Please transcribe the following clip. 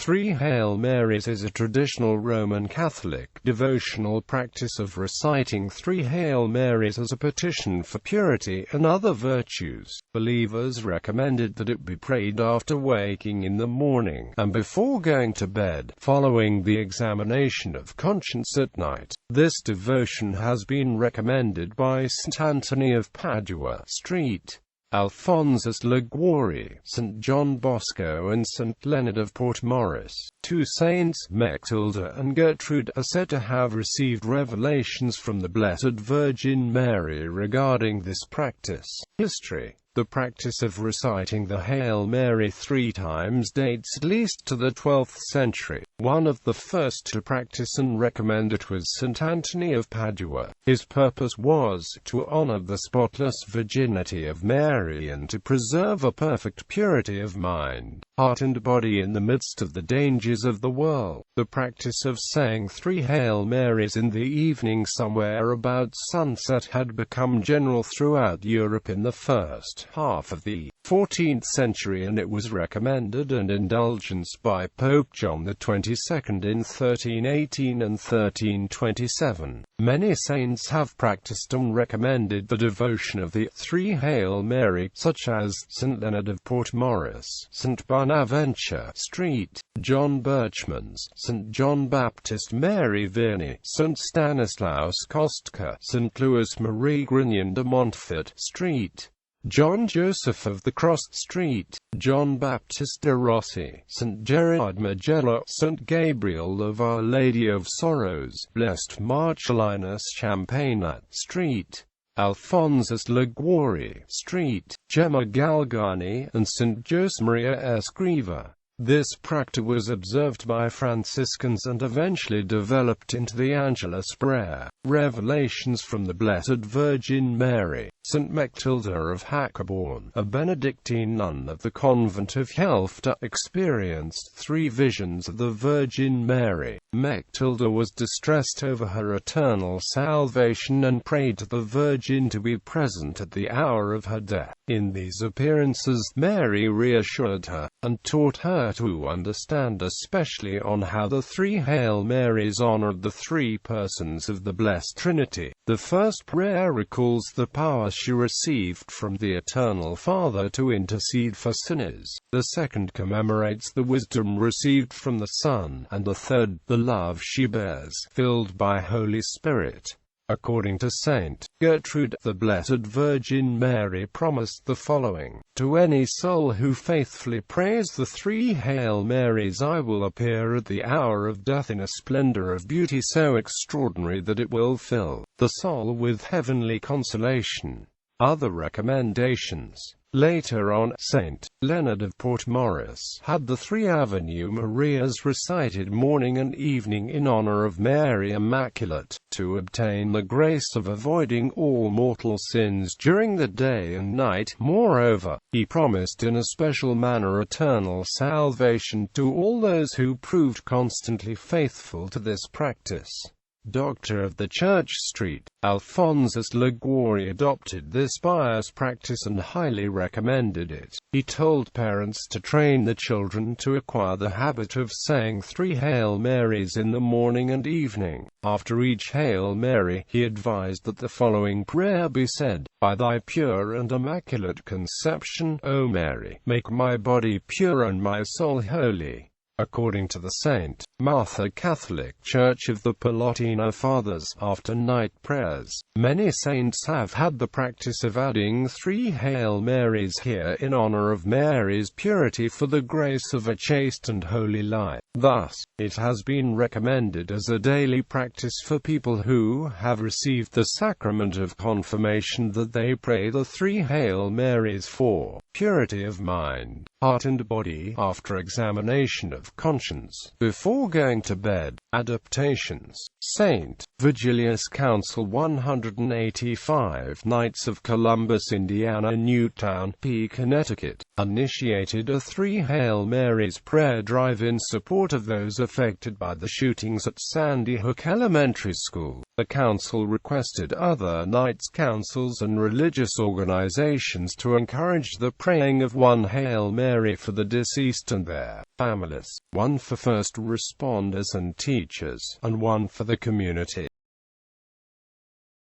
Three Hail Marys is a traditional Roman Catholic devotional practice of reciting three Hail Marys as a petition for purity and other virtues. Believers recommended that it be prayed after waking in the morning and before going to bed, following the examination of conscience at night. This devotion has been recommended by St. Anthony of Padua, St. Alphonsus Liguori, St. John Bosco and St. Leonard of Portmaris. Two saints, Mechtilda and Gertrude, are said to have received revelations from the Blessed Virgin Mary regarding this practice. History. The practice of reciting the Hail Mary 3 times dates at least to the 12th century. One of the first to practice and recommend it was St. Anthony of Padua. His purpose was to honor the spotless virginity of Mary and to preserve a perfect purity of mind, heart and body in the midst of the dangers of the world. The practice of saying three Hail Marys in the evening somewhere about sunset had become general throughout Europe in the first half of the 14th century, and it was recommended and indulgenced by Pope John XXII in 1318 and 1327. Many saints have practiced and recommended the devotion of the three Hail Mary, such as St. Leonard of Portmaris, St. Bonaventure, St. John Birchmans, St. John Baptist Mary Vianney, St. Stanislaus Kostka, St. Louis Marie Grignon de Montfort, St. John Joseph of the Cross, St. John Baptist de Rossi, St. Gerard Majella, St. Gabriel of Our Lady of Sorrows, Blessed Marcellinus Champagnat, St. Alphonsus Liguori, St. Gemma Galgani, and St. Josemaria Escriva. This practice was observed by Franciscans and eventually developed into the Angelus prayer. Revelations from the Blessed Virgin Mary. St. Mechtilda of Hackerborn, a Benedictine nun of the convent of Helfta, experienced 3 visions of the Virgin Mary. Mechtilda was distressed over her eternal salvation and prayed to the Virgin to be present at the hour of her death. In these appearances, Mary reassured her, and taught her to understand especially on how the three Hail Marys honored the three persons of the Blessed Trinity. The first prayer recalls the power she received from the Eternal Father to intercede for sinners. The second commemorates the wisdom received from the Son, and the third, the love she bears, filled by Holy Spirit. According to St. Gertrude, the Blessed Virgin Mary promised the following: "To any soul who faithfully prays the three Hail Marys, I will appear at the hour of death in a splendor of beauty so extraordinary that it will fill the soul with heavenly consolation." Other recommendations. Later on, St. Leonard of Portmaris had the 3 Ave Marias recited morning and evening in honor of Mary Immaculate, to obtain the grace of avoiding all mortal sins during the day and night. Moreover, he promised in a special manner eternal salvation to all those who proved constantly faithful to this practice. Doctor of the Church, St. Alphonsus Liguori, adopted this pious practice and highly recommended it. He told parents to train the children to acquire the habit of saying three Hail Marys in the morning and evening. After each Hail Mary, he advised that the following prayer be said: "By thy pure and immaculate conception, O Mary, make my body pure and my soul holy." According to the St. Martha Catholic Church of the Palotina Fathers, after night prayers, many saints have had the practice of adding three Hail Marys here in honor of Mary's purity for the grace of a chaste and holy life. Thus, it has been recommended as a daily practice for people who have received the sacrament of confirmation that they pray the three Hail Marys for purity of mind, heart and body after examination of conscience, before going to bed. Adaptations. St. Virgilius Council 185, Knights of Columbus, Indiana, Newtown, P. Connecticut, initiated a three Hail Marys prayer drive in support of those affected by the shootings at Sandy Hook Elementary School. The council requested other Knights Councils and religious organizations to encourage the praying of one Hail Mary for the deceased and their families, one for first responders and teachers, and one for the community.